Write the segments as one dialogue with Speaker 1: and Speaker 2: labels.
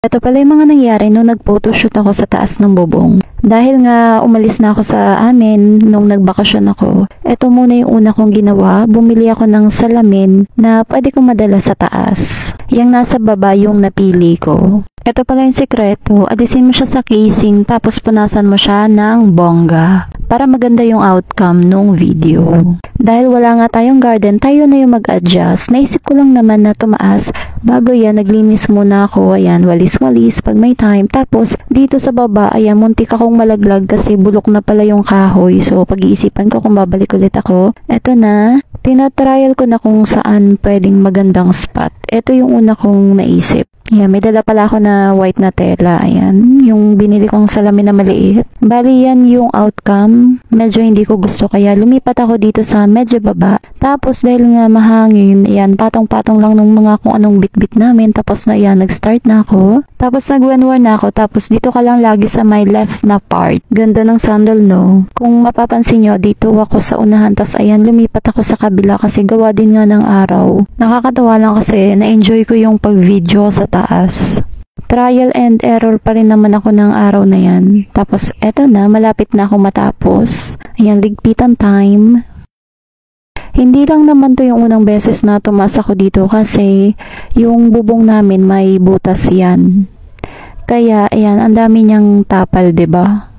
Speaker 1: Ito pala yung mga nangyari nung nag-photoshoot ako sa taas ng bubong. Dahil nga umalis na ako sa amin nung nagbakasyon ako, ito muna yung una kong ginawa. Bumili ako ng salamin na pwede kong madala sa taas. Yung nasa baba yung napili ko. Ito pala yung sekreto, alisin mo siya sa casing tapos punasan mo siya ng bongga para maganda yung outcome nung video. Dahil wala nga tayong garden, tayo na yung mag-adjust. Naisip ko lang naman na tumaas. Bago yan, naglinis muna ako. Ayan, walis-walis pag may time. Tapos, dito sa baba, ayan, muntik akong malaglag kasi bulok na pala yung kahoy. So, pag-iisipan ko kung babalik ulit ako. Eto na, tinatrial ko na kung saan pwedeng magandang spot. Ito yung una kong naisip. Ayan, may dala pala ako na white na tela. Ayan, yung binili kong salamin na maliit. Bali yan yung outcome. Medyo hindi ko gusto kaya lumipat ako dito sa medyo baba. Tapos dahil nga mahangin, ayan, patong-patong lang ng mga kung anong bit-bit namin. Tapos na ayan, nag-start na ako. Tapos nag-one-one na ako. Tapos dito ka lang lagi sa my left na part. Ganda ng sandal, no? Kung mapapansin nyo, dito ako sa unahan. Tapos ayan, lumipat ako sa kabila kasi gawa din nga ng araw. Nakakatawa lang kasi na-enjoy ko yung pag-video sa taas. Trial and error pa rin naman ako ng araw na yan. Tapos eto na, malapit na ako matapos. Ayan, ligpitan time. Hindi lang naman to yung unang beses na tumaas ako dito kasi yung bubong namin may butas yan. Kaya ayan, ang dami niyang tapal, 'di ba?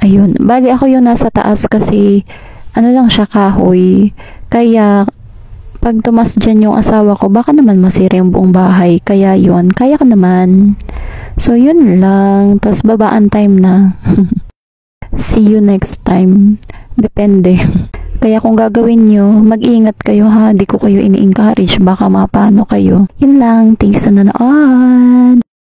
Speaker 1: Ayun, bali ako yung nasa taas kasi ano lang siya, kahoy. Kaya pag tumas dyan yung asawa ko, baka naman masira yung buong bahay. Kaya yun, kaya ka naman. So, yun lang. Tapos, babaan time na. See you next time. Depende. Kaya kung gagawin nyo, mag-iingat kayo ha. Di ko kayo ini-encourage. Baka mapano kayo. Yun lang. Thanks sa nanood.